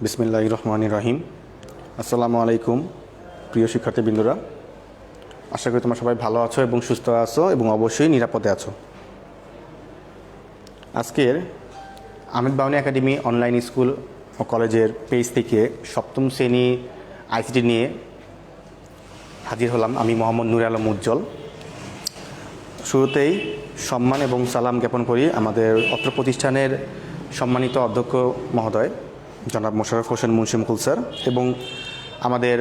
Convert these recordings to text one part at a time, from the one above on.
বিসমিল্লাহির রহমানির রহিম। আসসালামু আলাইকুম প্রিয় শিক্ষার্থীবৃন্দরা, আশা করি তোমরা সবাই ভালো আছো এবং সুস্থ আছো এবং অবশ্যই নিরাপদে আছো। আজকের আহমেদ বাউনী একাডেমি অনলাইন স্কুল ও কলেজের পেজ থেকে সপ্তম শ্রেণী আইসিটি নিয়ে হাজির হলাম আমি মোহাম্মদ নূরে আলম উজ্জ্বল। শুরুতেই সম্মান এবং সালাম জ্ঞাপন করি আমাদের অত্র প্রতিষ্ঠানের সম্মানিত অধ্যক্ষ মহোদয় জনাব মোশাররফ হোসেন মুন্সি মুকুল স্যার এবং আমাদের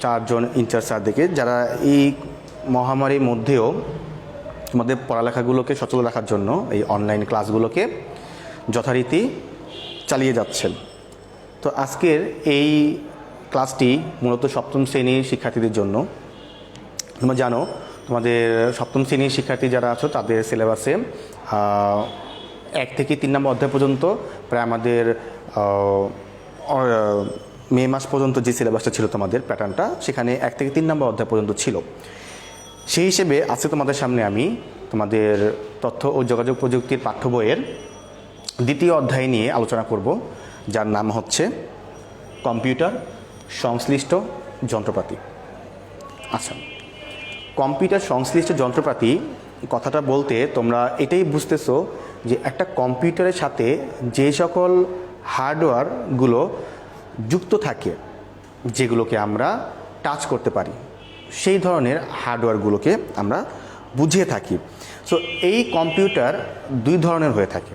চারজন ইনচার্জ স্যারদেরকে, যারা এই মহামারীর মধ্যেও আমাদের পড়ালেখাগুলোকে সচল রাখার জন্য এই অনলাইন ক্লাসগুলোকে যথারীতি চালিয়ে যাচ্ছেন। তো আজকের এই ক্লাসটি মূলত সপ্তম শ্রেণীর শিক্ষার্থীদের জন্য। তোমরা জানো তোমাদের সপ্তম শ্রেণীর শিক্ষার্থী যারা আছো তাদের সিলেবাসে 1 থেকে 3 নম্বর অধ্যায় পর্যন্ত প্রায় আমাদের মে মাস পর্যন্ত যে সিলেবাসটা ছিল তোমাদের প্যাটার্নটা, সেখানে 1 থেকে 3 নম্বর অধ্যায় পর্যন্ত ছিল। সেই হিসেবে আজকে তোমাদের সামনে আমি তোমাদের তথ্য ও যোগাযোগ প্রযুক্তির পাঠ্য বইয়ের 2য় অধ্যায় নিয়ে আলোচনা করব, যার নাম হচ্ছে কম্পিউটার সংশ্লিষ্ট যন্ত্রপাতি। আচ্ছা, কম্পিউটার সংশ্লিষ্ট যন্ত্রপাতি কথাটা বলতে তোমরা এটাই বুঝতেছো যে একটা কম্পিউটারের সাথে যে সকল হার্ডওয়্যারগুলো যুক্ত থাকে, যেগুলোকে আমরা টাচ করতে পারি, সেই ধরনের হার্ডওয়্যারগুলোকে আমরা বুঝিয়ে থাকি। সো এই কম্পিউটার 2 ধরনের হয়ে থাকে।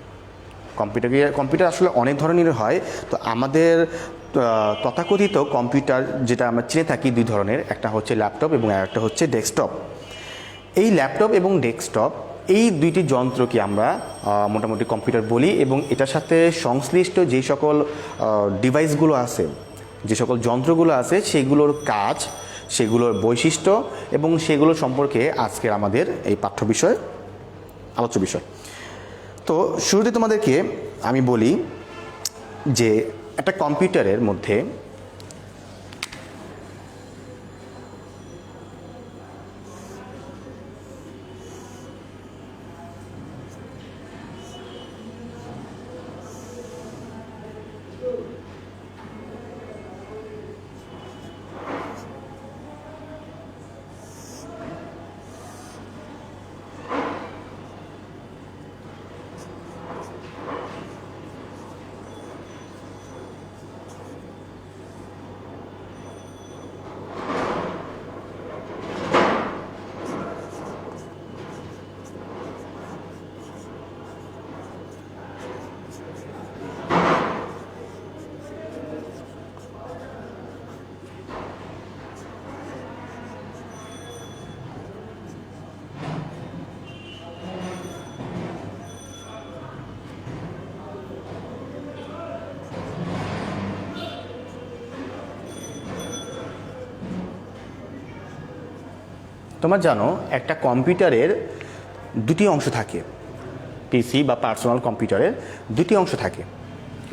কম্পিউটার আসলে অনেক ধরনের হয়। তো আমাদের তথাকথিত কম্পিউটার যেটা আমরা চিনে থাকি 2 ধরনের, একটা হচ্ছে ল্যাপটপ এবং একটা হচ্ছে ডেস্কটপ। এই ল্যাপটপ এবং ডেস্কটপ এই 2টি যন্ত্রকে আমরা মোটামুটি কম্পিউটার বলি এবং এটার সাথে সংশ্লিষ্ট যে সকল ডিভাইসগুলো আছে, যে সকল যন্ত্রগুলো আছে, সেগুলোর কাজ, সেগুলোর বৈশিষ্ট্য এবং সেগুলো সম্পর্কে আজকের আমাদের এই পাঠ্য বিষয়, আলোচ্য বিষয়। তো শুরুতে তোমাদেরকে আমি বলি যে একটা কম্পিউটারের মধ্যে তোমরা জানো একটা কম্পিউটারের 2টি অংশ থাকে। পিসি বা পার্সোনাল কম্পিউটারের 2টি অংশ থাকে।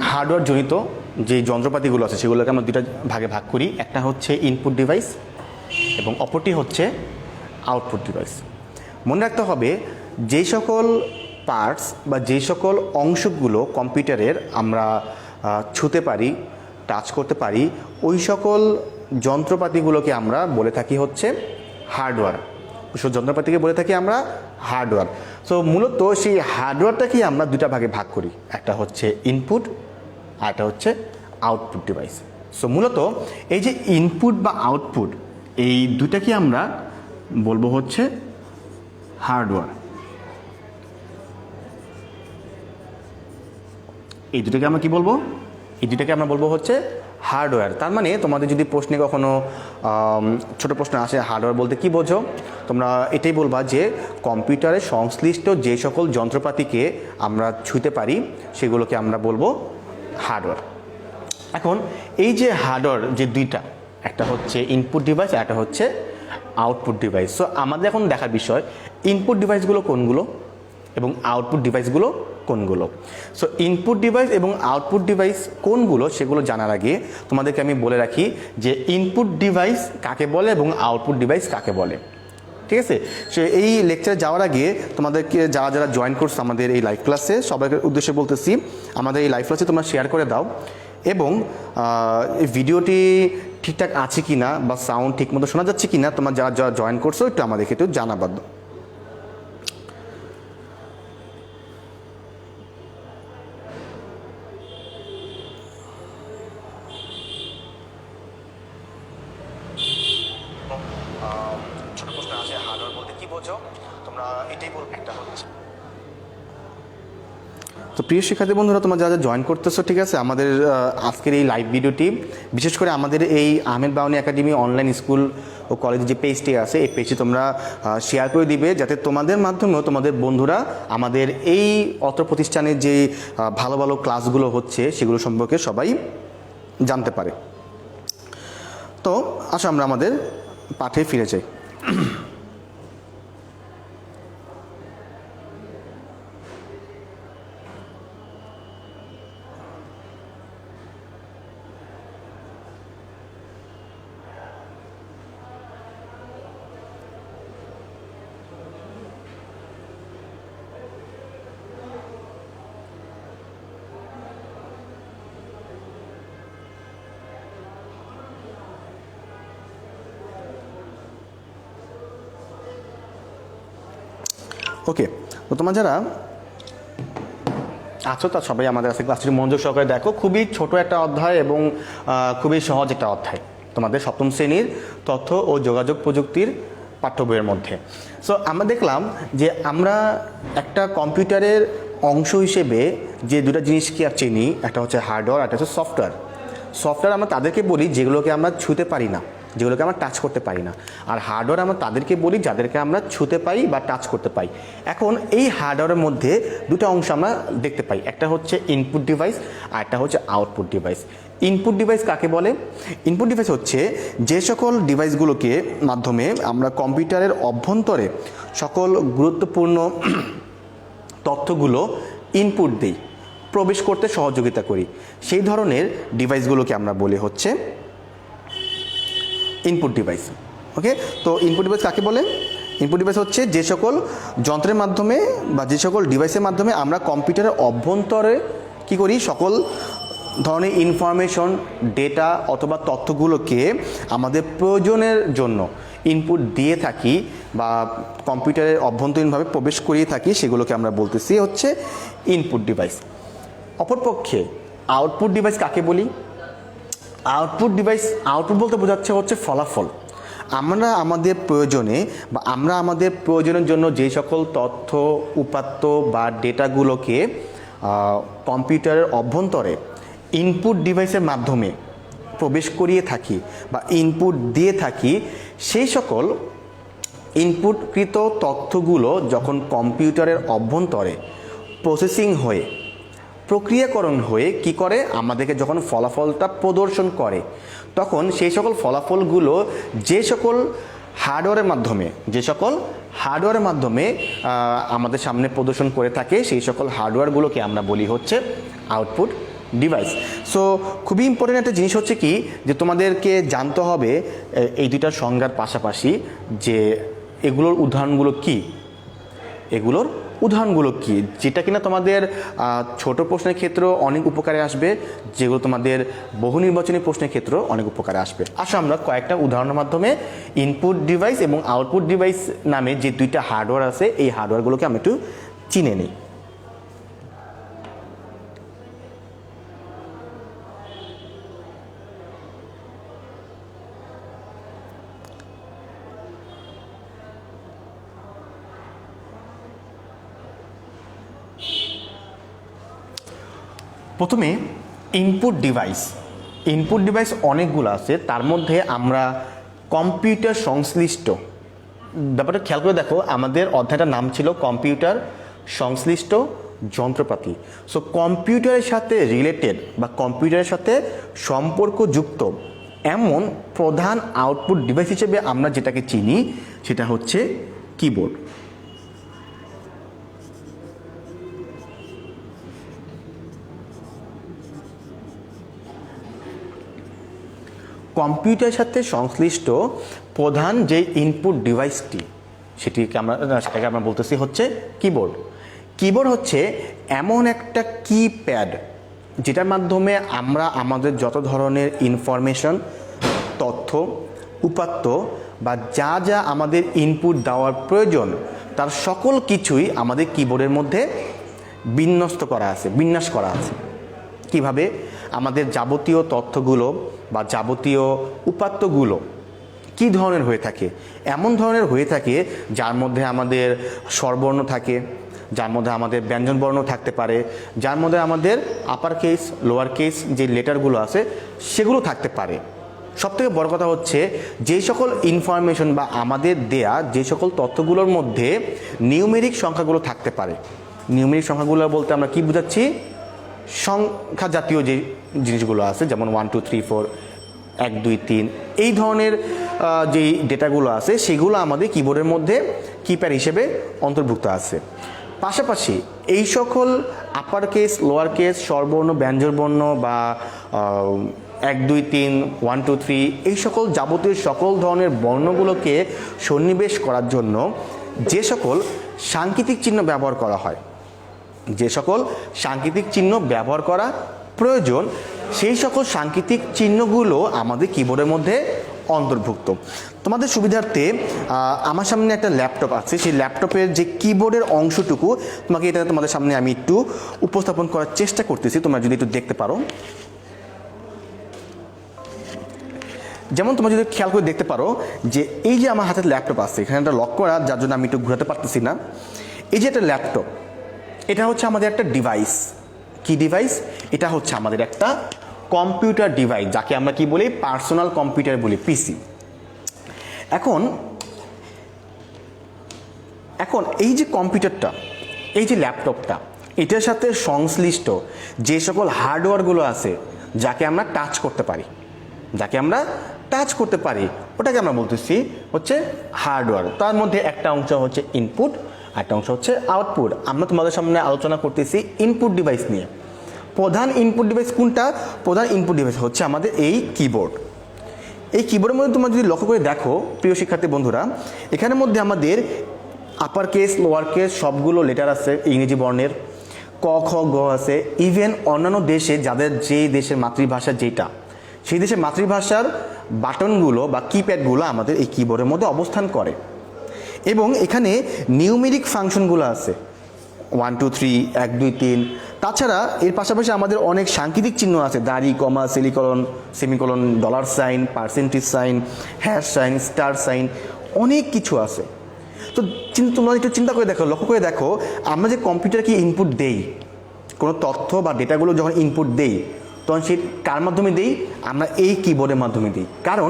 হার্ডওয়্যার জনিত যে যন্ত্রপাতিগুলো আছে সেগুলোকে আমরা 2টা ভাগে ভাগ করি। একটা হচ্ছে ইনপুট ডিভাইস এবং অপরটি হচ্ছে আউটপুট ডিভাইস। মনে রাখতে হবে যে সকল পার্টস বা যে সকল অংশগুলো কম্পিউটারের আমরা ছুঁতে পারি, টাচ করতে পারি, ওই সকল যন্ত্রপাতিগুলোকে আমরা বলে থাকি হচ্ছে হার্ডওয়্যার। ওইসব যন্ত্রপাতিকে বলে থাকি আমরা হার্ডওয়্যার। সো মূলত সেই হার্ডওয়্যারটাকেই আমরা 2টা ভাগে ভাগ করি, একটা হচ্ছে ইনপুট আর একটা হচ্ছে আউটপুট ডিভাইস। সো মূলত এই যে ইনপুট বা আউটপুট, এই 2টাকে আমরা বলবো হচ্ছে হার্ডওয়্যার। এই 2টাকে আমরা কি বলবো? এই 2টাকে আমরা বলবো হচ্ছে হার্ডওয়্যার। তার মানে তোমাদের যদি প্রশ্নে কখনো ছোট প্রশ্ন আসে হার্ডওয়্যার বলতে কি বোঝো, তোমরা এটাই বলবা যে কম্পিউটারের সংশ্লিষ্ট যে সকল যন্ত্রপাতিকে আমরা ছুঁতে পারি সেগুলোকে আমরা বলবো হার্ডওয়্যার। এখন এই যে হার্ডওয়্যার যে 2টা, একটা হচ্ছে ইনপুট ডিভাইস আর একটা হচ্ছে আউটপুট ডিভাইস। সো আমাদের এখন দেখার বিষয় ইনপুট ডিভাইসগুলো কোনগুলো এবং আউটপুট ডিভাইসগুলো কোনগুলো। সো ইনপুট ডিভাইস এবং আউটপুট ডিভাইস কোনগুলো সেগুলো জানার আগে তোমাদেরকে আমি বলে রাখি যে ইনপুট ডিভাইস কাকে বলে এবং আউটপুট ডিভাইস কাকে বলে। ঠিক আছে। সো এই লেকচারে যাওয়ার আগে তোমাদেরকে যারা যারা জয়েন করছো আমাদের এই লাইভ ক্লাসে সবাইকে উদ্দেশ্যে বলতেছি, আমাদের এই লাইভ ক্লাসে তোমরা শেয়ার করে দাও এবং ভিডিওটি ঠিকঠাক আছে কি না বা সাউন্ড ঠিকমতো শোনা যাচ্ছে কি না তোমরা যারা যারা জয়েন করছো একটু আমাদেরকে একটু জানাবা। ছোট প্রশ্ন আছে, হার্ডওয়্যার বলতে কি বোঝো তোমরা এটাই বলবে। একটা হচ্ছে তো প্রিয় শিক্ষার্থী বন্ধুরা, তোমরা যারা জয়েন করতেছো, ঠিক আছে, আমাদের আজকের এই লাইভ ভিডিওটি বিশেষ করে আমাদের এই আহমেদ বাউনী একাডেমি অনলাইন স্কুল ও কলেজের যে পেজটি আছে এই পেজটি তোমরা শেয়ার করে দিবে, যাতে তোমাদের মাধ্যমেও তোমাদের বন্ধুরা আমাদের এই অত্র প্রতিষ্ঠানের যে ভালো ভালো ক্লাসগুলো হচ্ছে সেগুলো সম্পর্কে সবাই জানতে পারে। তো আসো আমরা আমাদের পাঠে ফিরে যাই। ওকে, তো তোমরা যারা আছো তা সবাই আমাদের কাছে ক্লাসটি মনোযোগ সহকারে দেখো। খুবই ছোট একটা অধ্যায় এবং খুবই সহজ একটা অধ্যায় তোমাদের সপ্তম শ্রেণীর তথ্য ও যোগাযোগ প্রযুক্তির পাঠ্য বইয়ের মধ্যে। সো আমরা দেখলাম যে আমরা একটা কম্পিউটারের অংশ হিসেবে যে দুটো জিনিসকে চিনি, একটা হচ্ছে হার্ডওয়্যার, একটা হচ্ছে সফটওয়্যার। সফটওয়্যার আমরা তাদেরকে বলি যেগুলোকে আমরা ছুঁতে পারি না, যেগুলোকে আমরা টাচ করতে পারি না, আর হার্ডওয়্যার আমরা তাদেরকে বলি যাদেরকে আমরা ছুঁতে পাই বা টাচ করতে পাই। এখন এই হার্ডওয়্যারের মধ্যে দুটো অংশ আমরা দেখতে পাই, একটা হচ্ছে ইনপুট ডিভাইস আর একটা হচ্ছে আউটপুট ডিভাইস। ইনপুট ডিভাইস কাকে বলে? ইনপুট ডিভাইস হচ্ছে যে সকল ডিভাইসগুলোকে মাধ্যমে আমরা কম্পিউটারের অভ্যন্তরে সকল গুরুত্বপূর্ণ তথ্যগুলো ইনপুট দিই, প্রবেশ করতে সহযোগিতা করি, সেই ধরনের ডিভাইসগুলোকে আমরা বলি হচ্ছে ইনপুট ডিভাইস। ওকে, তো ইনপুট ডিভাইস কাকে বলে? ইনপুট ডিভাইস হচ্ছে যে সকল যন্ত্রের মাধ্যমে বা যে সকল ডিভাইসের মাধ্যমে আমরা কম্পিউটারের অভ্যন্তরে কী করি, সকল ধরনের ইনফরমেশন, ডেটা অথবা তথ্যগুলোকে আমাদের প্রয়োজনের জন্য ইনপুট দিয়ে থাকি বা কম্পিউটারের অভ্যন্তরীণভাবে প্রবেশ করিয়ে থাকি, সেগুলোকে আমরা বলতেছি হচ্ছে ইনপুট ডিভাইস। অপরপক্ষে আউটপুট ডিভাইস কাকে বলি? আউটপুট ডিভাইস, আউটপুট বলতে বোঝাচ্ছে হচ্ছে ফলাফল। আমরা আমাদের প্রয়োজনে বা আমরা আমাদের প্রয়োজনের জন্য যে সকল তথ্য, উপাত্ত বা ডেটাগুলোকে কম্পিউটারের অভ্যন্তরে ইনপুট ডিভাইসের মাধ্যমে প্রবেশ করিয়ে থাকি বা ইনপুট দিয়ে থাকি, সেই সকল ইনপুটকৃত তথ্যগুলো যখন কম্পিউটারের অভ্যন্তরে প্রসেসিং হয়ে প্রক্রিয়াকরণ হয়ে কি করে, আমাদেরকে যখন ফলাফলটা প্রদর্শন করে, তখন সেই সকল ফলাফলগুলো যে সকল হার্ডওয়্যারের মাধ্যমে আমাদের সামনে প্রদর্শন করে থাকে, সেই সকল হার্ডওয়্যারগুলোকে আমরা বলি হচ্ছে আউটপুট ডিভাইস। সো খুবই ইম্পর্টেন্ট একটা জিনিস হচ্ছে কি, যে তোমাদেরকে জানতে হবে এই দুইটার সংজ্ঞার পাশাপাশি যে এগুলোর উদাহরণগুলো কি, যেটা কিনা তোমাদের ছোট প্রশ্নের ক্ষেত্রেও অনেক উপকারে আসবে, যেগুলো তোমাদের বহু নির্বাচনী প্রশ্নের ক্ষেত্রেও অনেক উপকারে আসবে। আসলে আমরা কয়েকটা উদাহরণের মাধ্যমে ইনপুট ডিভাইস এবং আউটপুট ডিভাইস নামে যে দুইটা হার্ডওয়্যার আছে এই হার্ডওয়্যারগুলোকে আমরা একটু চিনে নিই। প্রথমে ইনপুট ডিভাইস অনেকগুলো আছে, তার মধ্যে আমরা কম্পিউটার সংশ্লিষ্ট ব্যাপারটা খেয়াল করে দেখো, আমাদের অধ্যায়টার নাম ছিল কম্পিউটার সংশ্লিষ্ট যন্ত্রপাতি। সো কম্পিউটারের সাথে রিলেটেড বা কম্পিউটারের সাথে সম্পর্কযুক্ত এমন প্রধান আউটপুট ডিভাইস হিসেবে আমরা যেটাকে চিনি সেটা হচ্ছে কিবোর্ড। কম্পিউটারের সাথে সংশ্লিষ্ট প্রধান যে ইনপুট ডিভাইসটি সেটাকে আমরা বলতেছি হচ্ছে কিবোর্ড। কিবোর্ড হচ্ছে এমন একটা কিপ্যাড যেটার মাধ্যমে আমরা আমাদের যত ধরনের ইনফরমেশন, তথ্য, উপাত্ত বা যা যা আমাদের ইনপুট দেওয়ার প্রয়োজন তার সকল কিছুই আমাদের কিবোর্ডের মধ্যে বিন্যাস করা আছে। কিভাবে? আমাদের যাবতীয় তথ্যগুলো বা যাবতীয় উপাত্তগুলো কী ধরনের হয়ে থাকে? এমন ধরনের হয়ে থাকে যার মধ্যে আমাদের স্বরবর্ণ থাকে, যার মধ্যে আমাদের ব্যঞ্জনবর্ণ থাকতে পারে, যার মধ্যে আমাদের আপার কেস, লোয়ার কেস যে লেটারগুলো আছে সেগুলো থাকতে পারে। সবথেকে বড় কথা হচ্ছে যে সকল ইনফরমেশন বা আমাদের দেয়া যে সকল তথ্যগুলোর মধ্যে নিউমেরিক সংখ্যাগুলো থাকতে পারে। নিউমেরিক সংখ্যাগুলো বলতে আমরা কি বোঝাচ্ছি? সংখ্যা জাতীয় যে জিনিসগুলো আছে, যেমন 1 2 3 4, 1 2 3, এই ধরনের যেই ডেটাগুলো আছে সেগুলো আমাদের কিবোর্ডের মধ্যে কিপ্যাড হিসেবে অন্তর্ভুক্ত আছে। পাশাপাশি এই সকল আপার কেস, লোয়ার কেস, স্বরবর্ণ, ব্যঞ্জনবর্ণ বা 1 2 3, 1 2 3 এই সকল যাবতীয় সকল ধরনের বর্ণগুলোকে সন্নিবেশ করার জন্য যে সকল সাংকেতিক চিহ্ন ব্যবহার করা হয়, যে সকল সাংকেতিক চিহ্ন ব্যবহার করা প্রয়োজন, সেই সকল সাংকেতিক চিহ্নগুলো আমাদের কিবোর্ডের মধ্যে অন্তর্ভুক্ত। তোমাদের সুবিধার্থে আমার সামনে একটা ল্যাপটপ আছে, সেই ল্যাপটপের যে কিবোর্ডের অংশটুকু তোমাকে এটা তোমাদের সামনে আমি একটু উপস্থাপন করার চেষ্টা করতেছি, তোমরা যদি একটু দেখতে পারো। যেমন তোমরা যদি খেয়াল করে দেখতে পারো যে এই যে আমার হাতের ল্যাপটপ আছে, এখানে একটা লক করা, যার জন্য আমি একটু ঘোরাতে পারতেছি না। এই যে একটা ল্যাপটপ, এটা হচ্ছে আমাদের একটা ডিভাইস। কি ডিভাইস? এটা হচ্ছে আমাদের একটা কম্পিউটার ডিভাইস, যাকে আমরা কি বলি? পার্সোনাল কম্পিউটার বলি, পিসি। এখন এই যে কম্পিউটারটা, এই যে ল্যাপটপটা, এটার সাথে সংশ্লিষ্ট যে সকল হার্ডওয়্যারগুলো আছে যাকে আমরা টাচ করতে পারি, ওটাকে আমরা বলতেছি হচ্ছে হার্ডওয়্যার। তার মধ্যে একটা অংশ হচ্ছে ইনপুট, একটা অংশ হচ্ছে আউটপুট। আমরা তোমাদের সামনে আলোচনা করতেছি ইনপুট ডিভাইস নিয়ে। প্রধান ইনপুট ডিভাইস কোনটা? প্রধান ইনপুট ডিভাইস হচ্ছে আমাদের এই কিবোর্ড। এই কিবোর্ডের মধ্যে তোমরা যদি লক্ষ্য করে দেখো প্রিয় শিক্ষার্থী বন্ধুরা, এখানের মধ্যে আমাদের আপার কেস, লোয়ার কেস সবগুলো লেটার আছে ইংরেজি বর্ণের, ক খ গ আছে। ইভেন অন্যান্য দেশে যাদের যে দেশের মাতৃভাষা যেটা, সেই দেশের মাতৃভাষার বাটনগুলো বা কিপ্যাডগুলো আমাদের এই কিবোর্ডের মধ্যে অবস্থান করে। এবং এখানে নিউমেরিক ফাংশনগুলো আছে 1 2 3, 1 2 3। তাছাড়া এর পাশাপাশি আমাদের অনেক সাংকেতিক চিহ্ন আছে, দাড়ি, comma, semicolon, dollar sign, percentage sign, hash sign, star sign, অনেক কিছু আছে। তো তোমরা একটু চিন্তা করে দেখো, লক্ষ্য করে দেখো, আমরা যে কম্পিউটারকে ইনপুট দেই, কোনো তথ্য বা ডেটাগুলো যখন ইনপুট দেই তখন সে কার মাধ্যমে দিই? আমরা এই কিবোর্ডের মাধ্যমে দিই। কারণ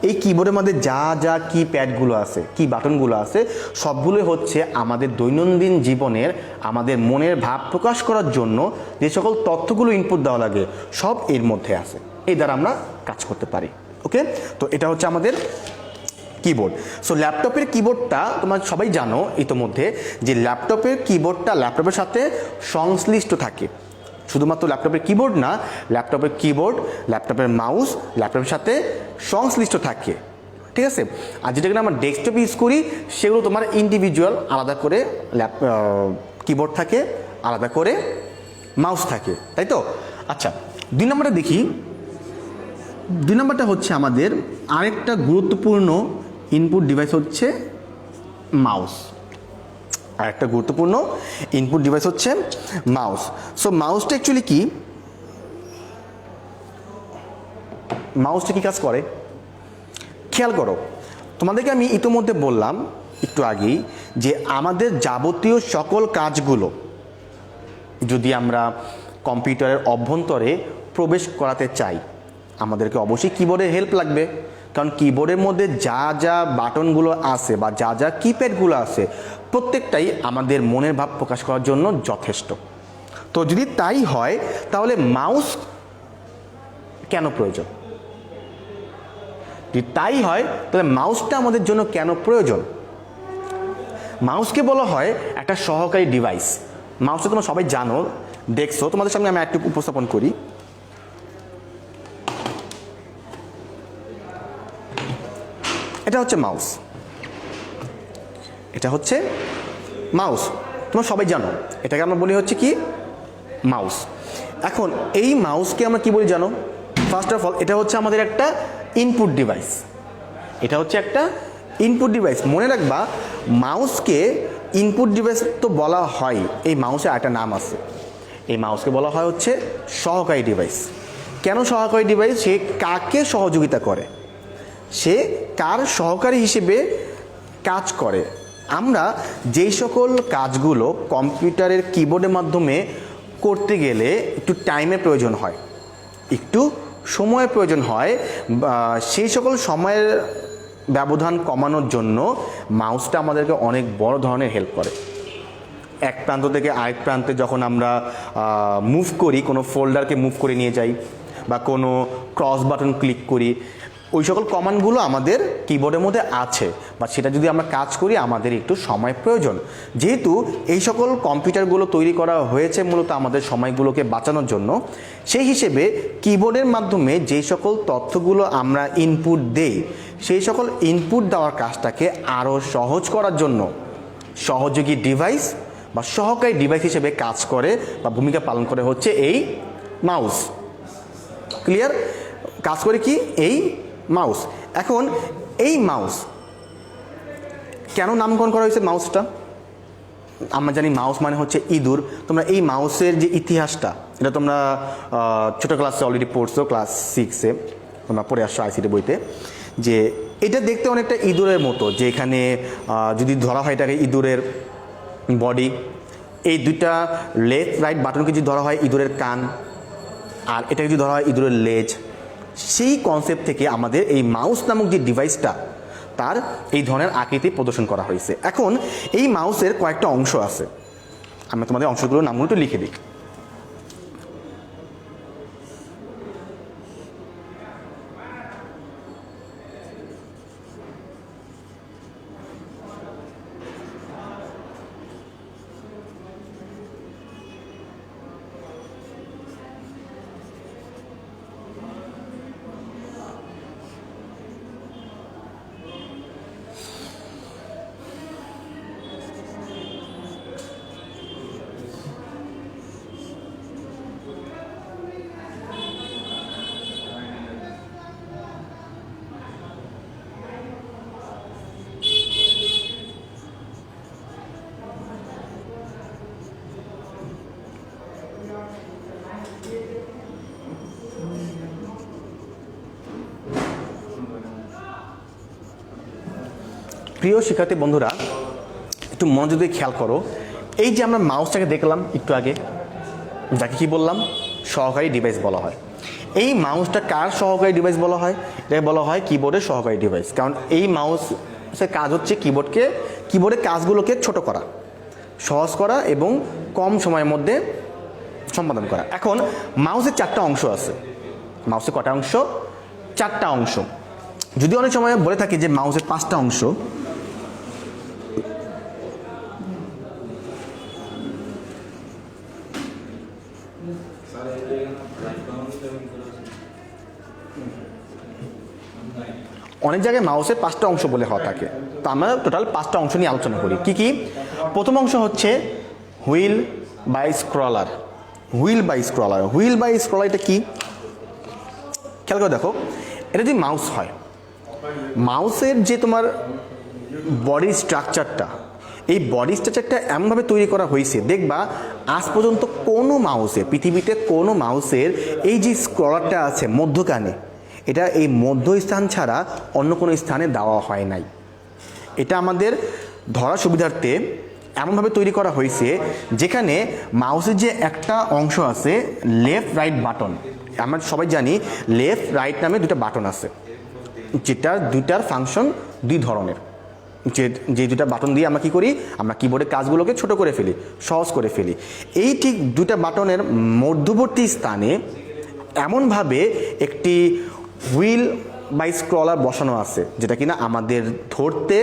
এই কিবোর্ডের মধ্যে যা যা কি প্যাডগুলো আছে, কি বাটনগুলো আছে, সবগুলো হচ্ছে আমাদের দৈনন্দিন জীবনের, আমাদের মনের ভাব প্রকাশ করার জন্য যে সকল তথ্যগুলো ইনপুট দেওয়া লাগে সব এর মধ্যে আছে। এই দ্বারা আমরা কাজ করতে পারি। ওকে, তো এটা হচ্ছে আমাদের কিবোর্ড। সো ল্যাপটপের কিবোর্ডটা তোমরা সবাই জানো ইতোমধ্যে যে ল্যাপটপের কিবোর্ডটা ল্যাপটপের সাথে সংশ্লিষ্ট থাকে। শুধুমাত্র ল্যাপটপের কিবোর্ড না, ল্যাপটপের কিবোর্ড, ল্যাপটপের মাউস ল্যাপটপের সাথে সংশ্লিষ্ট থাকে। ঠিক আছে? আর যেটাকে আমরা ডেস্কটপ ইউজ করি সেগুলো তোমার ইন্ডিভিজুয়াল, আলাদা করে কিবোর্ড থাকে, আলাদা করে মাউস থাকে, তাই তো? আচ্ছা, 2 নম্বরটা দেখি। 2 নম্বরটা হচ্ছে আমাদের আরেকটা গুরুত্বপূর্ণ ইনপুট ডিভাইস হচ্ছে মাউস। আর একটা গুরুত্বপূর্ণ ইনপুট ডিভাইস হচ্ছে মাউস। সো মাউসটা অ্যাকচুয়ালি কি? মাউসটা কি কাজ করে খেয়াল করো। তোমাদেরকে আমি ইতিমধ্যে বললাম একটু আগেই যে আমাদের যাবতীয় সকল কাজগুলো যদি আমরা কম্পিউটারের অভ্যন্তরে প্রবেশ করাতে চাই, আমাদেরকে অবশ্যই কিবোর্ডের হেল্প লাগবে। কারণ কিবোর্ডের মধ্যে যা যা বাটনগুলো আছে বা যা যা কিপ্যাডগুলো আছে প্রত্যেকটাই আমাদের মনের ভাব প্রকাশ করার জন্য যথেষ্ট। তো যদি তাই হয় তাহলে মাউস কেন প্রয়োজন? যদি তাই হয় তাহলে মাউসটা আমাদের জন্য কেন প্রয়োজন? মাউসকে বলা হয় একটা সহকারী ডিভাইস। মাউসটা তোমরা সবাই জানো, দেখছো। তোমাদের সামনে আমি একটু উপস্থাপন করি। এটা হচ্ছে মাউস, এটা হচ্ছে মাউস। তোমরা সবাই জানো এটাকে আমরা বলি হচ্ছে কি? মাউস। এখন এই মাউসকে আমরা কি বলি জানো? ফার্স্ট অফ অল এটা হচ্ছে আমাদের একটা ইনপুট ডিভাইস। এটা হচ্ছে একটা ইনপুট ডিভাইস। মনে রাখবা, মাউসকে ইনপুট ডিভাইস তো বলা হয়, এই মাউসের একটা নাম আছে। এই মাউসকে বলা হয় হচ্ছে সহকারী ডিভাইস। কেন সহকারী ডিভাইস? সে কাকে সহযোগিতা করে, সে কার সহকারী হিসেবে কাজ করে। আমরা যেই সকল কাজগুলো কম্পিউটারের কিবোর্ডের মাধ্যমে করতে গেলে একটু টাইমের প্রয়োজন হয়, একটু সময়ের প্রয়োজন হয়, সেই সকল সময়ের ব্যবধান কমানোর জন্য মাউসটা আমাদেরকে অনেক বড় ধরনের হেল্প করে। এক প্রান্ত থেকে আরেক প্রান্তে যখন আমরা মুভ করি, কোনো ফোল্ডারকে মুভ করে নিয়ে যাই বা কোনো ক্রস বাটন ক্লিক করি, ওই সকল কমান্ডগুলো আমাদের কিবোর্ডের মধ্যে আছে, বা সেটা যদি আমরা কাজ করি আমাদের একটু সময় প্রয়োজন। যেহেতু এই সকল কম্পিউটারগুলো তৈরি করা হয়েছে মূলত আমাদের সময়গুলোকে বাঁচানোর জন্য, সেই হিসেবে কিবোর্ডের মাধ্যমে যেই সকল তথ্যগুলো আমরা ইনপুট দেই, সেই সকল ইনপুট দেওয়ার কাজটাকে আরও সহজ করার জন্য সহযোগী ডিভাইস বা সহকারী ডিভাইস হিসেবে কাজ করে বা ভূমিকা পালন করে হচ্ছে এই মাউস। ক্লিয়ার? কাজ করে কি এই মাউস। এখন এই মাউস কেন নামকরণ করা হয়েছে মাউসটা? আমরা জানি মাউস মানে হচ্ছে ইঁদুর। তোমরা এই মাউসের যে ইতিহাসটা, এটা তোমরা ছোটো ক্লাসে অলরেডি পড়ছো, ক্লাস 6-এ তোমরা পড়ে আসছো আইসিটি বইতে, যে এটা দেখতে অনেকটা ইঁদুরের মতো, যে এখানে যদি ধরা হয় এটাকে ইঁদুরের বডি, এই দুইটা লেফট রাইট বাটনকে যদি ধরা হয় ইঁদুরের কান, আর এটাকে যদি ধরা হয় ইঁদুরের লেজ, সেই কনসেপ্ট থেকে আমাদের এই মাউস নামক যে ডিভাইসটা তার এই ধরনের আকৃতি প্রদর্শন করা হয়েছে। এখন এই মাউসের কয়েকটা অংশ আছে, আমি তোমাদের অংশগুলোর নামগুলো একটু লিখে দিই। প্রিয় শিক্ষার্থী বন্ধুরা, একটু মনোযোগ দিয়ে খেয়াল করো। এই যে আমরা মাউসটাকে দেখলাম একটু আগে, যাকে কি বললাম? সহকারী ডিভাইস বলা হয়। এই মাউসটা কার সহকারী ডিভাইস বলা হয়? এটাকে বলা হয় কিবোর্ডের সহকারী ডিভাইস। কারণ এই মাউসের কাজ হচ্ছে কিবোর্ডের কাজগুলোকে ছোট করা, সহজ করা এবং কম সময়ের মধ্যে সম্পাদন করা। এখন মাউসের 4টা অংশ আছে। মাউসের কটা অংশ? 4টা অংশ। যদি অনেক সময় বলে থাকি যে মাউসের 5টা অংশ, অনেক জায়গায় মাউসের 5টা অংশ বলে হওয়া থাকে, তো আমরা টোটাল 5টা অংশ নিয়ে আলোচনা করি। কি কি? প্রথম অংশ হচ্ছে হুইল বাই স্ক্রলার। হুইল বাই স্ক্রলার এটা কি? খেয়াল করে দেখো, এটা যদি মাউস হয়, মাউসের যে তোমার বডি স্ট্রাকচারটা, এই বডি স্ট্রাকচারটা এমনভাবে তৈরি করা হয়েছে, দেখবা আজ পর্যন্ত কোনো মাউসে, পৃথিবীতে কোনো মাউসের এই যে স্ক্রলারটা আছে মধ্যখানে, এটা এই মধ্যস্থান ছাড়া অন্য কোনো স্থানে দেওয়া হয় নাই। এটা আমাদের ধরার সুবিধার্থে এমনভাবে তৈরি করা হয়েছে যেখানে মাউসের যে একটা অংশ আছে লেফট রাইট বাটন, আমরা সবাই জানি লেফট রাইট নামে দুটো বাটন আছে, যেটা দুইটার ফাংশন দুই ধরনের। যে দুটা বাটন দিয়ে আমরা কী করি? আমরা কিবোর্ডের কাজগুলোকে ছোট করে ফেলি, সহজ করে ফেলি। এই ঠিক দুটা বাটনের মধ্যবর্তী স্থানে এমনভাবে একটি হুইল বাই স্ক্রলার বসানো আছে, যেটা কিনা আমাদের ধরতে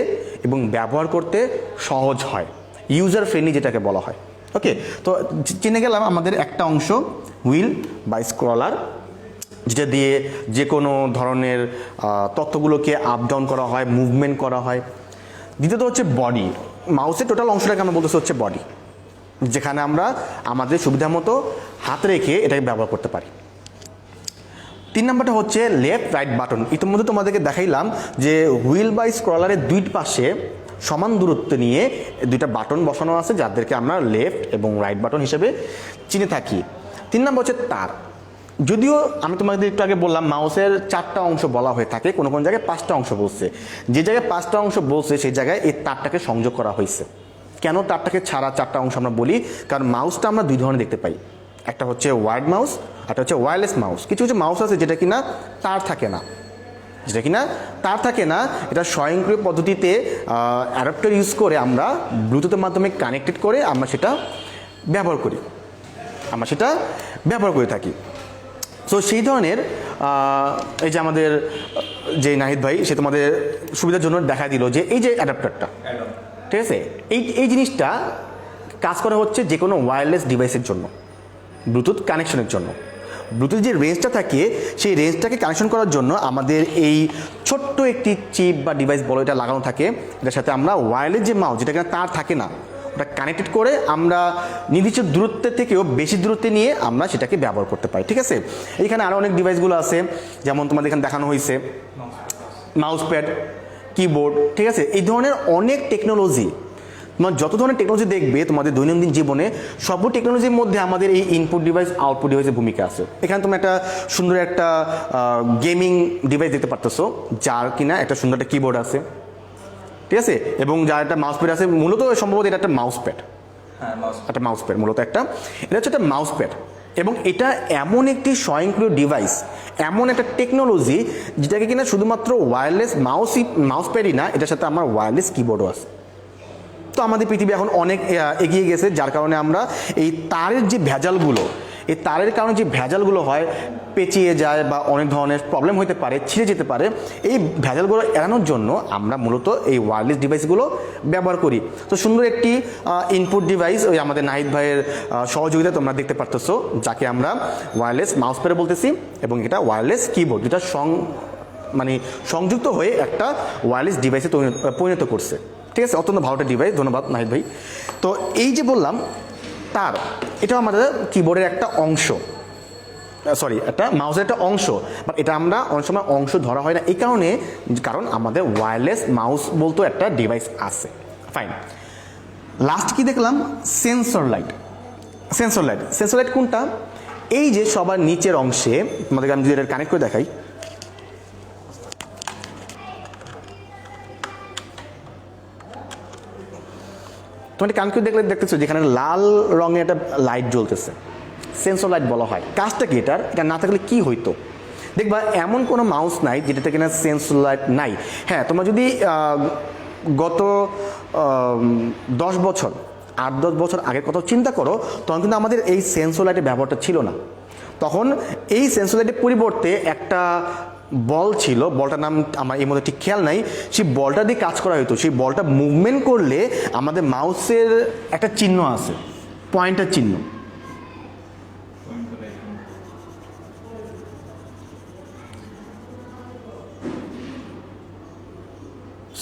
এবং ব্যবহার করতে সহজ হয়, ইউজার ফ্রেন্ডলি যেটাকে বলা হয়। ওকে, তো চিনে গেলাম আমাদের একটা অংশ হুইল বাই স্ক্রলার, যেটা দিয়ে যে কোনো ধরনের তথ্যগুলোকে আপ ডাউন করা হয়, মুভমেন্ট করা হয়। দ্বিতীয়ত হচ্ছে বডি। মাউসের টোটাল অংশটাকে আমরা বলতেছি হচ্ছে বডি। যেখানে আমরা আমাদের সুবিধা মতো হাত রেখে এটাকে ব্যবহার করতে পারি। 3 নম্বরটা হচ্ছে লেফট রাইট বাটন। ইতিমধ্যে তোমাদেরকে দেখাইলাম যে হুইল বা স্ক্রলারের দুই পাশে সমান দূরত্ব নিয়ে দুইটা বাটন বসানো আছে, যাদেরকে আমরা লেফট এবং রাইট বাটন হিসেবে চিনে থাকি। 3 নম্বর হচ্ছে তার। যদিও আমি তোমাদের একটু আগে বললাম মাউসের 4টা অংশ বলা হয়ে থাকে, কোনো কোনো জায়গায় 5টা অংশ বলছে। যে জায়গায় 5টা অংশ বলছে সেই জায়গায় এই তারটাকে সংযোগ করা হয়েছে। কেন তারটাকে ছাড়া 4টা অংশ আমরা বলি? কারণ মাউসটা আমরা দুই ধরনের দেখতে পাই, একটা হচ্ছে ওয়ার্ড মাউস, একটা হচ্ছে ওয়্যারলেস মাউস। কিছু কিছু মাউস আছে যেটা কিনা তার থাকে না, এটা স্বয়ংক্রিয় পদ্ধতিতে অ্যাডাপ্টার ইউজ করে আমরা ব্লুটুথের মাধ্যমে কানেক্টেড করে আমরা সেটা ব্যবহার করে থাকি। সো সেই ধরনের এই যে আমাদের যে নাহিদ ভাই, সে তোমাদের সুবিধার জন্য দেখা দিল যে এই যে অ্যাডাপ্টারটা, ঠিক আছে, এই জিনিসটা কাজ করা হচ্ছে যে কোনো ওয়্যারলেস ডিভাইসের জন্য, ব্লুটুথ কানেকশনের জন্য। ব্লুটুথ যে রেঞ্জটা থাকে সেই রেঞ্জটাকে কানেকশন করার জন্য আমাদের এই ছোট্ট একটি চিপ বা ডিভাইস বলো এটা লাগানো থাকে। এটার সাথে আমরা ওয়্যারলেস যে মাউস, যেটা কিনা তার থাকে না, ওটা কানেক্টেড করে আমরা নির্দিষ্ট দূরত্বের থেকেও বেশি দূরত্বে নিয়ে আমরা সেটাকে ব্যবহার করতে পারি। ঠিক আছে, এইখানে আরও অনেক ডিভাইসগুলো আছে, যেমন তোমাদের এখানে দেখানো হয়েছে মাউস প্যাড, কিবোর্ড, ঠিক আছে। এই ধরনের অনেক টেকনোলজি, তোমার যত ধরনের টেকনোলজি দেখবে তোমাদের দৈনন্দিন জীবনে, সব টেকনোলজির মধ্যে আমাদের এই ইনপুট ডিভাইস আউটপুট ডিভাইসের ভূমিকা আছে। এখানে তুমি একটা সুন্দর একটা গেমিং ডিভাইস দেখতে পারতেছো, যার কিনা একটা সুন্দর একটা কিবোর্ড আছে, ঠিক আছে, এবং যার একটা মাউস প্যাড আছে। মূলত সম্ভবত এটা একটা মাউস প্যাড, মূলত এটা হচ্ছে একটা মাউস প্যাড। এবং এটা এমন একটি স্বয়ংক্রিয় ডিভাইস, এমন একটা টেকনোলজি যেটাকে কিনা শুধুমাত্র ওয়্যারলেস মাউস প্যাডই না, এটার সাথে আমার ওয়্যারলেস কিবোর্ডও আছে। তো আমাদের পৃথিবী এখন অনেক এগিয়ে গেছে, যার কারণে আমরা এই তারের যে ভেজালগুলো, এই তারের কারণে যে ভেজালগুলো হয়, পেঁচিয়ে যায় বা অনেক ধরনের প্রবলেম হতে পারে, ছিঁড়ে যেতে পারে, এই ভেজালগুলো এড়ানোর জন্য আমরা মূলত এই ওয়্যারলেস ডিভাইসগুলো ব্যবহার করি। তো সুন্দর একটি ইনপুট ডিভাইস ওই আমাদের নাহিদ ভাইয়ের সহযোগিতা তোমরা দেখতে পারতেছো, যাকে আমরা ওয়্যারলেস মাউস প্যাড বলতেছি, এবং এটা ওয়্যারলেস কিবোর্ড, যেটা সংযুক্ত হয়ে একটা ওয়্যারলেস ডিভাইসে পরিণত করছে। ঠিক আছে, অত্যন্ত ভালো একটা ডিভাইস, ধন্যবাদ নাহিদ ভাই। তো এই যে বললাম তার, এটাও আমাদের কিবোর্ডের একটা অংশ, একটা মাউসের একটা অংশ, বাট এটা আমরা অনেক সময় অংশ ধরা হয় না এই কারণ আমাদের ওয়্যারলেস মাউস বলতে একটা ডিভাইস আছে। ফাইন, লাস্ট কি দেখলাম? সেন্সর লাইট কোনটা? এই যে সবার নিচের অংশে, তোমাদেরকে আমি যদি এটা কানেক্ট করে দেখাই, তোমাকে কানেক্ট করে দেখলে দেখতেছো যেখানে লাল রঙের একটা লাইট জ্বলতেছে, সেন্সর লাইট বলা হয়। কাজটা কি এটার? এটা না থাকলে কি হইতো? দেখবা এমন কোনো মাউস নাই যেটাতে কিনা সেন্সর লাইট নাই। হ্যাঁ, তোমরা যদি গত 10 বছর 8-10 বছর আগের কথা চিন্তা করো, তখন কিন্তু আমাদের এই সেন্সর লাইটের ব্যবহারটা ছিল না। তখন এই সেন্সর লাইটের পরিবর্তে একটা বল ছিল, বলটার নাম আমার এই মধ্যে ঠিক খেয়াল নাই, সেই বলটা দিয়ে কাজ করা হতো। সেই বলটা মুভমেন্ট করলে আমাদের মাউসের একটা চিহ্ন আছে, পয়েন্টার চিহ্ন।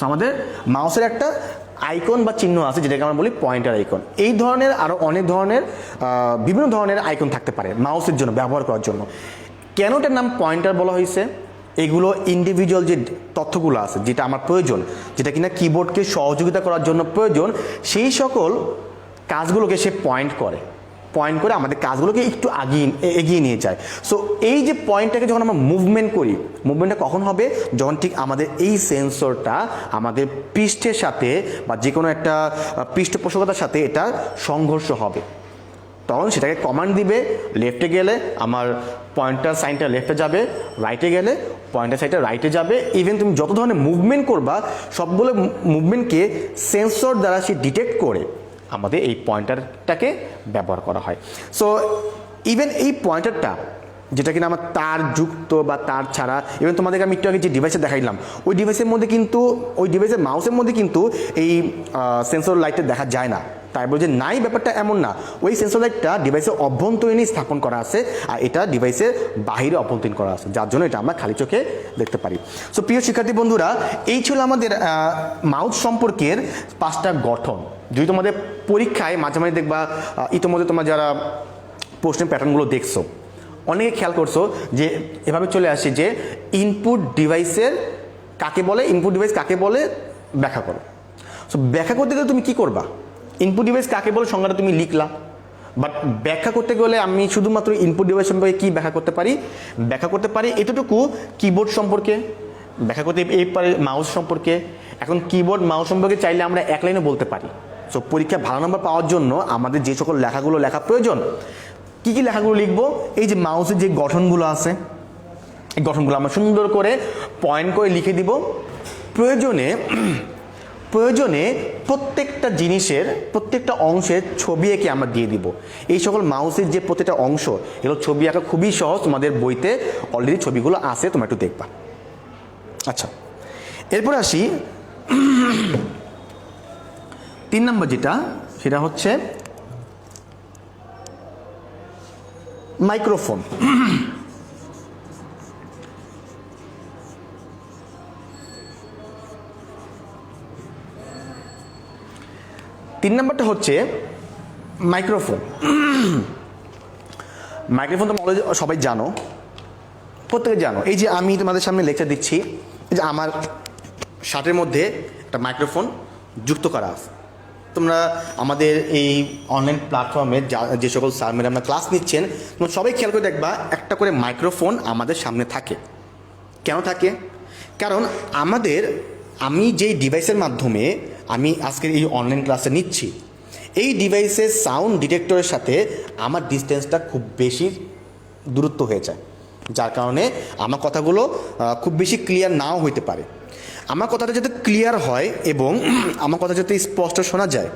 আমাদের মাউসের একটা আইকন বা চিহ্ন আছে, যেটাকে আমরা বলি পয়েন্টার আইকন। এই ধরনের আরও অনেক ধরনের বিভিন্ন ধরনের আইকন থাকতে পারে মাউসের জন্য ব্যবহার করার জন্য। কেন এটার নাম পয়েন্টার বলা হয়েছে? এগুলো ইন্ডিভিজুয়াল যে তথ্যগুলো আছে, যেটা আমার প্রয়োজন, যেটা কিনা কিবোর্ডকে সহযোগিতা করার জন্য প্রয়োজন, সেই সকল কাজগুলোকে সে পয়েন্ট করে আমাদের কাজগুলোকে একটু এগিয়ে নিয়ে যায়। সো এই যে পয়েন্টটাকে যখন আমরা মুভমেন্ট করি, মুভমেন্টটা কখন হবে? যখন ঠিক আমাদের এই সেন্সরটা আমাদের পৃষ্ঠের সাথে বা যে কোনো একটা পৃষ্ঠপোষকতার সাথে এটা সংঘর্ষ হবে, তখন সেটাকে কমান্ড দিবে। লেফটে গেলে আমার পয়েন্টার সাইনটা লেফটে যাবে, রাইটে গেলে পয়েন্টার সাইনটা রাইটে যাবে। ইভেন তুমি যত ধরনের মুভমেন্ট করবা, সবগুলো মুভমেন্টকে সেন্সর দ্বারা সে ডিটেক্ট করে আমাদের এই পয়েন্টারটাকে ব্যবহার করা হয়। সো ইভেন এই পয়েন্টারটা, যেটা কিনা আমার তার যুক্ত বা তার ছাড়া, ইভেন তোমাদেরকে আমি একটু আগে যে ডিভাইসে দেখাইলাম, ওই ডিভাইসের মাউসের মধ্যে কিন্তু এই সেন্সর লাইটটা দেখা যায় না। তাই বলে যে নাই, ব্যাপারটা এমন না। ওই সেন্সর লাইটটা ডিভাইসের অভ্যন্তরীণই স্থাপন করা আছে, আর এটা ডিভাইসের বাহিরে অভ্যন্তরীণ করা আছে, যার জন্য এটা আমরা খালি চোখে দেখতে পারি। সো প্রিয় শিক্ষার্থী বন্ধুরা, এই ছিল আমাদের মাউস সম্পর্কের 5টা গঠন। যদি তোমাদের পরীক্ষায় মাঝে মাঝে দেখবা, ইতিমধ্যে তোমরা যারা প্রশ্নের প্যাটার্নগুলো দেখছো, অনেকে খেয়াল করছো যে এভাবে চলে আসে যে ইনপুট ডিভাইসের কাকে বলে, ইনপুট ডিভাইস কাকে বলে ব্যাখ্যা করো। সো ব্যাখ্যা করতে গেলে তুমি কি করবা? ইনপুট ডিভাইস কাকে বলে সংজ্ঞাটা তুমি লিখলা, বাট ব্যাখ্যা করতে গেলে আমি শুধুমাত্র ইনপুট ডিভাইস সম্পর্কে কি ব্যাখ্যা করতে পারি? ব্যাখ্যা করতে পারি এতটুকু, কিবোর্ড সম্পর্কে ব্যাখ্যা করতে পারি, মাউস সম্পর্কে। এখন কিবোর্ড মাউস সম্পর্কে চাইলে আমরা এক লাইনে বলতে পারি। সো পরীক্ষায় ভালো নম্বর পাওয়ার জন্য আমাদের যে সকল লেখাগুলো লেখা প্রয়োজন, কি কি লেখাগুলো লিখবো? এই যে মাউসের যে গঠনগুলো আছে, এই গঠনগুলো আমরা সুন্দর করে পয়েন্ট করে লিখে দিব। প্রয়োজনে প্রত্যেকটা জিনিসের প্রত্যেকটা অংশের ছবি এঁকে আমরা দিয়ে দিব। এই সকল মাউসের যে প্রত্যেকটা অংশ, এগুলো ছবি আঁকা খুবই সহজ, তোমাদের বইতে অলরেডি ছবিগুলো আছে, তোমরা একটু দেখবা। আচ্ছা, এরপর আসি 3 নম্বর যেটা, সেটা হচ্ছে মাইক্রোফোন। 3 নম্বরটা হচ্ছে মাইক্রোফোন। মাইক্রোফোন তোমরা অলরেডি সবাই জানো, প্রত্যেকে জানো। এই যে আমি তোমাদের সামনে লেকচার দিচ্ছি, এই যে আমার শার্টের মধ্যে একটা মাইক্রোফোন যুক্ত করা আছে। তোমরা আমাদের এই অনলাইন প্ল্যাটফর্মে যে সকল স্যার ম্যাডামরা ক্লাস নিচ্ছেন, তোমরা সবাই খেয়াল করে দেখবা একটা করে মাইক্রোফোন আমাদের সামনে থাকে। কেন থাকে? কারণ আমি যেই ডিভাইসের মাধ্যমে আমি আজকের এই অনলাইন ক্লাসে নিচ্ছি, এই ডিভাইসের সাউন্ড ডিটেক্টরের সাথে আমার ডিস্টেন্সটা খুব বেশি দূরত্ব হয়ে যায়, যার কারণে আমার কথাগুলো খুব বেশি ক্লিয়ার নাও হইতে পারে। আমার কথাটা যাতে ক্লিয়ার হয় এবং আমার কথা যাতে স্পষ্ট শোনা যায়,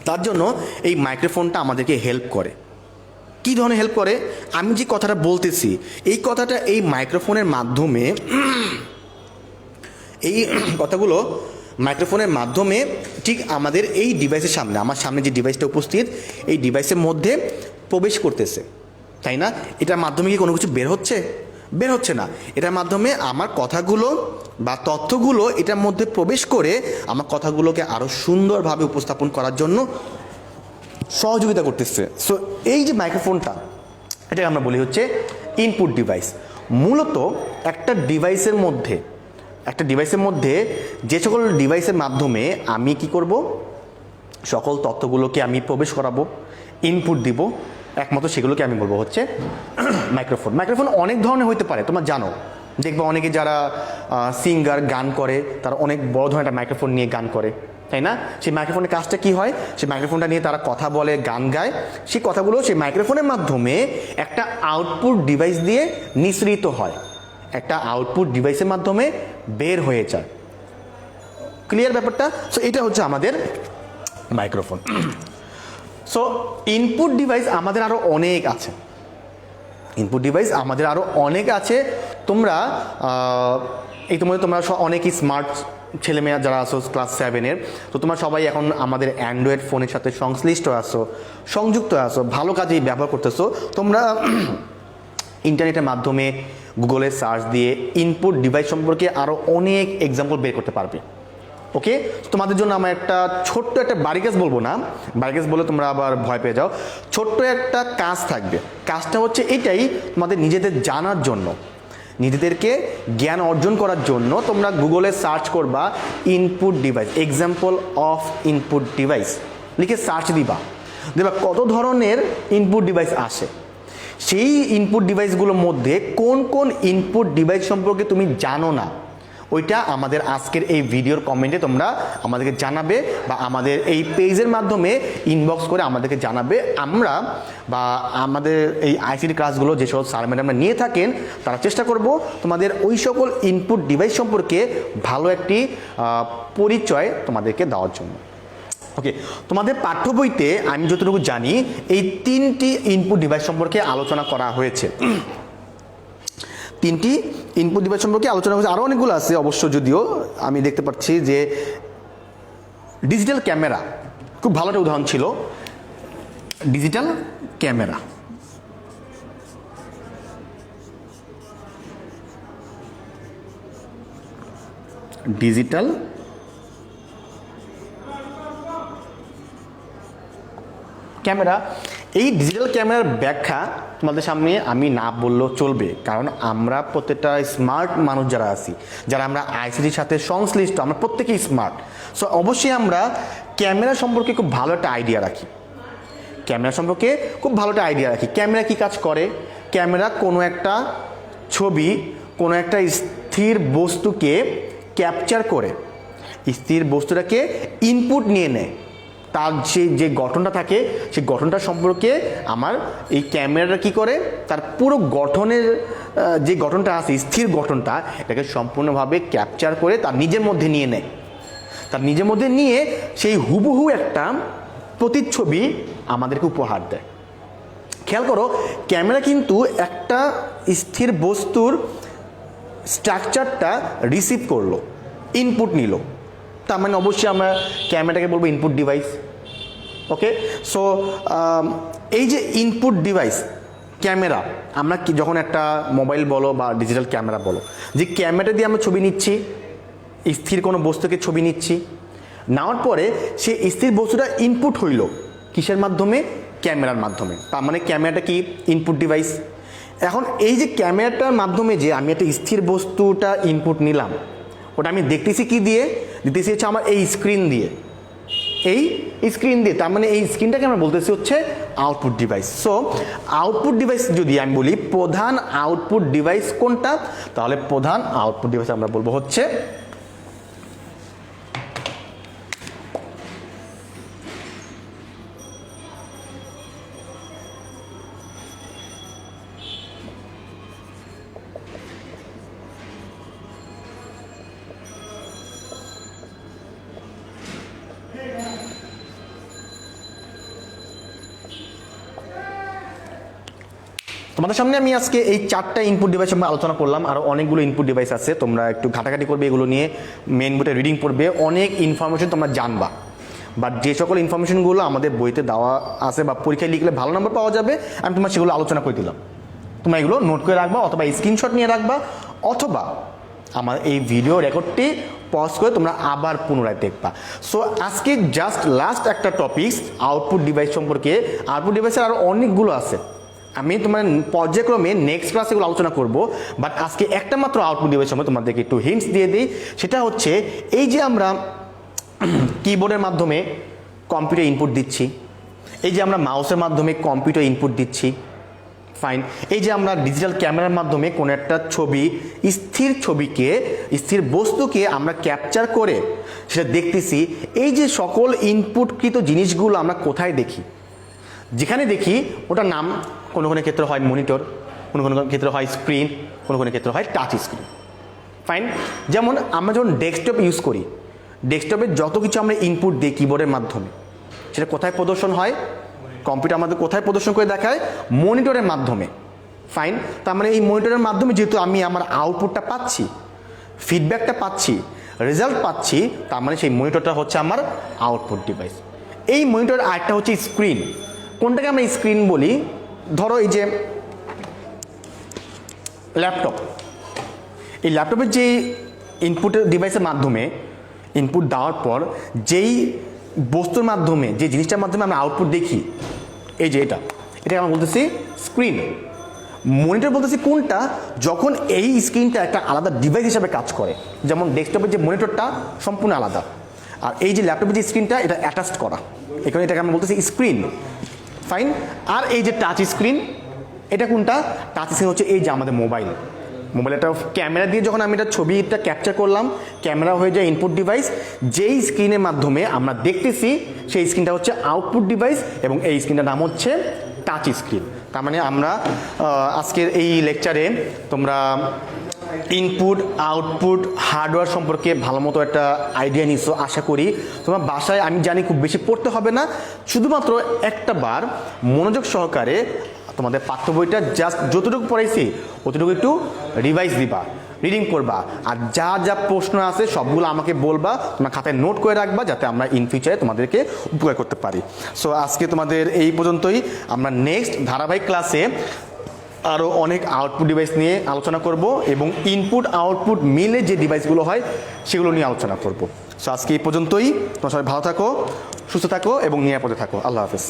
তার জন্য এই মাইক্রোফোনটা আমাদেরকে হেল্প করে। কী ধরনের হেল্প করে? আমি যে কথাটা বলতেছি, এই কথাটা এই মাইক্রোফোনের মাধ্যমে, এই কথাগুলো মাইক্রোফোনের মাধ্যমে ঠিক আমাদের এই ডিভাইসের সামনে, আমার সামনে যে ডিভাইসটা উপস্থিত, এই ডিভাইসের মধ্যে প্রবেশ করতেছে, তাই না? এটার মাধ্যমে কি কোনো কিছু বের হচ্ছে না। এটার মাধ্যমে আমার কথাগুলো বা তথ্যগুলো এটার মধ্যে প্রবেশ করে আমার কথাগুলোকে আরও সুন্দরভাবে উপস্থাপন করার জন্য সহযোগিতা করতেছে। সো এই যে মাইক্রোফোনটা, এটাকে আমরা বলি হচ্ছে ইনপুট ডিভাইস। মূলত একটা ডিভাইসের মধ্যে যে সকল ডিভাইসের মাধ্যমে আমি কি করব, সকল তথ্যগুলোকে আমি প্রবেশ করাবো, ইনপুট দিব, একমাত্র সেগুলোকে আমি বলবো হচ্ছে মাইক্রোফোন। মাইক্রোফোন অনেক ধরনের হতে পারে, তোমরা জানো। দেখবে অনেকে যারা সিঙ্গার, গান করে, তারা অনেক বড় ধরনের একটা মাইক্রোফোন নিয়ে গান করে, তাই না? সেই মাইক্রোফোনের কাজটা কি হয়? সেই মাইক্রোফোনটা নিয়ে তারা কথা বলে, গান গায়। সেই কথাগুলো সেই মাইক্রোফোনের মাধ্যমে একটা আউটপুট ডিভাইস দিয়ে নিঃসৃত হয়, একটা আউটপুট ডিভাইসের মাধ্যমে বের হয়ে যায়। ক্লিয়ার ব্যাপারটা? সো এটা হচ্ছে আমাদের মাইক্রোফোন। সো ইনপুট ডিভাইস আমাদের আরও অনেক আছে। তোমরা ইতিমধ্যে তোমরা অনেকই স্মার্ট ছেলেমেয়েরা যারা আছো ক্লাস 7-এর, তো তোমরা সবাই এখন আমাদের অ্যান্ড্রয়েড ফোনের সাথে সংযুক্ত আছো, ভালো কাজেই ব্যবহার করতেছো। তোমরা ইন্টারনেটের মাধ্যমে গুগলে সার্চ দিয়ে ইনপুট ডিভাইস সম্পর্কে আরও অনেক এক্সাম্পল বের করতে পারবে। ওকে, তোমাদের জন্য আমার একটা ছোট্ট একটা বাড়ি কাজ বলবো না, বাড়ি কাজ বলে তোমরা আবার ভয় পেয়ে যাও। ছোট্ট একটা কাজ থাকবে, কাজটা হচ্ছে এটাই, তোমাদের নিজেদের জানার জন্য, নিজেদেরকে জ্ঞান অর্জন করার জন্য তোমরা গুগলে সার্চ করবা input device, example of input device লিখে সার্চ দিবা, দেখবা কত ধরনের ইনপুট ডিভাইস আসে। সেই ইনপুট ডিভাইসগুলোর মধ্যে কোন কোন ইনপুট ডিভাইস সম্পর্কে তুমি জানো না, ওইটা আমাদের আজকের এই ভিডিওর কমেন্টে তোমরা আমাদেরকে জানাবে, বা আমাদের এই পেজের মাধ্যমে ইনবক্স করে আমাদেরকে জানাবে। আমরা বা আমাদের এই আইসিটি ক্লাসগুলো যে সকল স্যার ম্যাডামরা নিয়ে থাকেন, তারা চেষ্টা করব তোমাদের ওই সকল ইনপুট ডিভাইস সম্পর্কে ভালো একটি পরিচয় তোমাদেরকে দেওয়ার জন্য। ওকে, তোমাদের পাঠ্য বইতে আমি যতটুকু জানি এই 3টি ইনপুট ডিভাইস সম্পর্কে আলোচনা করা হয়েছে। 3টি ইনপুট ডিভাইস সম্পর্কে আলোচনা হয়েছে, আরও অনেকগুলো আছে অবশ্য, যদিও আমি দেখতে পাচ্ছি যে ডিজিটাল ক্যামেরা খুব ভালো একটা উদাহরণ ছিল ডিজিটাল ক্যামেরা। ডিজিটাল ক্যামেরা, এই ডিজিটাল ক্যামেরার ব্যাখ্যা তোমাদের সামনে আমি না বললেও চলবে, কারণ আমরা প্রত্যেকটা স্মার্ট মানুষ যারা আছি, যারা আমরা আইসিটির সাথে সংশ্লিষ্ট, আমরা প্রত্যেকেই স্মার্ট। সো অবশ্যই আমরা ক্যামেরা সম্পর্কে খুব ভালো একটা আইডিয়া রাখি। ক্যামেরা সম্পর্কে খুব ভালো একটা আইডিয়া রাখি। ক্যামেরা কী কাজ করে? ক্যামেরা কোনো একটা ছবি, কোনো একটা স্থির বস্তুকে ক্যাপচার করে, স্থির বস্তুটাকে ইনপুট নিয়ে নেয়। তার যে গঠনটা থাকে সেই গঠনটা সম্পর্কে আমার এই ক্যামেরাটা কী করে, তার পুরো গঠনের যে গঠনটা আছে, স্থির গঠনটা, এটাকে সম্পূর্ণভাবে ক্যাপচার করে তার নিজের মধ্যে নিয়ে নেয়। তার নিজের মধ্যে নিয়ে সেই হুবহু একটা প্রতিচ্ছবি আমাদেরকে উপহার দেয়। খেয়াল করো, ক্যামেরা কিন্তু একটা স্থির বস্তুর স্ট্রাকচারটা রিসিভ করলো, ইনপুট নিল। তার মানে অবশ্যই আমরা ক্যামেরাটাকে বলবো ইনপুট ডিভাইস। ওকে, সো এই যে ইনপুট ডিভাইস ক্যামেরা, আমরা যখন একটা মোবাইল বলো বা ডিজিটাল ক্যামেরা বলো, যে ক্যামেরা দিয়ে আমরা ছবি নিচ্ছি, স্থির কোনো বস্তুকে ছবি নিচ্ছি, নেওয়ার পরে সে স্থির বস্তুটা ইনপুট হইল কিসের মাধ্যমে? ক্যামেরার মাধ্যমে। তার মানে ক্যামেরাটা কি? Input device. এখন এই যে ক্যামেরাটার মাধ্যমে যে আমি একটা স্থির বস্তুটা ইনপুট নিলাম, ওটা আমি দেখতেছি কি দিয়ে? দেখতেছি হচ্ছে আমার এই স্ক্রিন দিয়ে, এই স্ক্রিন দিয়ে। তার মানে এই স্ক্রিনটাকে আমরা বলতেছি হচ্ছে output device. So output device যদি আমি বলি প্রধান আউটপুট ডিভাইস কোনটা, তাহলে প্রধান আউটপুট ডিভাইস আমরা বলবো হচ্ছে তোমাদের সামনে আমি আজকে এই 4টা ইনপুট ডিভাইস আমরা আলোচনা করলাম। আরও অনেকগুলো ইনপুট ডিভাইস আছে, তোমরা একটু ঘাটাঘাটি করবে এগুলো নিয়ে, মেন বইতে রিডিং পড়বে, অনেক ইনফরমেশন তোমরা জানবা। বাট যে সকল ইনফরমেশনগুলো আমাদের বইতে দেওয়া আছে বা পরীক্ষায় লিখলে ভালো নাম্বার পাওয়া যাবে, আমি তোমার সেগুলো আলোচনা করে দিলাম। তোমরা এগুলো নোট করে রাখবা, অথবা স্ক্রিনশট নিয়ে রাখবা, অথবা আমার এই ভিডিও রেকর্ডটি পজ করে তোমরা আবার পুনরায় দেখবা। সো আজকে জাস্ট লাস্ট একটা টপিকস আউটপুট ডিভাইস সম্পর্কে। আউটপুট ডিভাইসের আরও অনেকগুলো আছে, আমি তোমার পর্যায়ক্রমে নেক্সট ক্লাসে এগুলো আলোচনা করব। বাট আজকে একটা মাত্র আউটপুট ডিভাইস সম্পর্কে তোমাদেরকে একটু হিন্টস দিয়ে দিই। সেটা হচ্ছে এই যে আমরা কিবোর্ডের মাধ্যমে কম্পিউটার ইনপুট দিচ্ছি, এই যে আমরা মাউসের মাধ্যমে কম্পিউটার ইনপুট দিচ্ছি, ফাইন। এই যে আমরা ডিজিটাল ক্যামেরার মাধ্যমে কোনো একটা ছবি, স্থির ছবিকে, স্থির বস্তুকে আমরা ক্যাপচার করে সেটা দেখতেছি, এই যে সকল ইনপুটকৃত জিনিসগুলো আমরা কোথায় দেখি? যেখানে দেখি ওটার নাম কোনো কোনো ক্ষেত্রে হয় মনিটর, কোনো কোনো ক্ষেত্রে হয় স্ক্রিন, কোনো কোনো ক্ষেত্রে হয় টাচ স্ক্রিন, ফাইন। যেমন আমরা যখন ডেস্কটপ ইউজ করি, ডেস্কটপের যত কিছু আমরা ইনপুট দিই কিবোর্ডের মাধ্যমে, সেটা কোথায় প্রদর্শন হয়? কম্পিউটার আমাদের কোথায় প্রদর্শন করে দেখায়? মনিটরের মাধ্যমে, ফাইন। তার মানে এই মনিটরের মাধ্যমে যেহেতু আমি আমার আউটপুটটা পাচ্ছি, ফিডব্যাকটা পাচ্ছি, রেজাল্ট পাচ্ছি, তার মানে সেই মনিটরটা হচ্ছে আমার আউটপুট ডিভাইস। এই মনিটর আরেকটা হচ্ছে স্ক্রিন। কোনটাকে আমরা স্ক্রিন বলি? ধরো এই যে ল্যাপটপ, এই ল্যাপটপের যে ইনপুটের ডিভাইসের মাধ্যমে ইনপুট দেওয়ার পর যেই বস্তুর মাধ্যমে, যে জিনিসটার মাধ্যমে আমরা আউটপুট দেখি, এই যে এটা আমরা বলতেছি স্ক্রিন। মনিটর বলতেছি কোনটা? যখন এই স্ক্রিনটা একটা আলাদা ডিভাইস হিসাবে কাজ করে। যেমন ডেস্কটপের যে মনিটরটা সম্পূর্ণ আলাদা, আর এই যে ল্যাপটপের যে স্ক্রিনটা এটা অ্যাটাচড করা, এখানে এটাকে আমরা বলতেছি স্ক্রিন, ফাইন। আর এই যে টাচ স্ক্রিন, এটা কোনটা? টাচ স্ক্রিন হচ্ছে এই যে আমাদের মোবাইল। মোবাইলটা ক্যামেরা দিয়ে যখন আমি এটা ছবিটা ক্যাপচার করলাম, ক্যামেরা হয়ে যায় ইনপুট ডিভাইস। যেই স্ক্রিনের মাধ্যমে আমরা দেখতেছি সেই স্ক্রিনটা হচ্ছে আউটপুট ডিভাইস, এবং এই স্ক্রিনটার নাম হচ্ছে টাচ স্ক্রিন। তার মানে আমরা আজকের এই লেকচারে তোমরা ইনপুট, আউটপুট, হার্ডওয়্যার সম্পর্কে ভালো মতো একটা আইডিয়া নিছো আশা করি। তোমার বাসায় আমি জানি খুব বেশি পড়তে হবে না, শুধুমাত্র একটা বার মনোযোগ সহকারে তোমাদের পাঠ্য বইটা জাস্ট যতটুকু পড়াইছি অতটুকু একটু রিভাইজ দিবা। রিডিং করবা, আর যা যা প্রশ্ন আছে সবগুলো আমাকে বলবা, তোমরা খাতায় নোট করে রাখবা যাতে আমরা ইন ফিউচারে তোমাদেরকে উপকার করতে পারি। সো আজকে তোমাদের এই পর্যন্তই। আমরা নেক্সট ধারাবাহিক ক্লাসে আরও অনেক আউটপুট ডিভাইস নিয়ে আলোচনা করব এবং ইনপুট আউটপুট মিলে যে ডিভাইসগুলো হয় সেগুলো নিয়ে আলোচনা করব। সো আজকে এই পর্যন্তই। তোমরা সবাই ভালো থাকো, সুস্থ থাকো এবং নিরাপদে থাকো। আল্লাহ হাফেজ।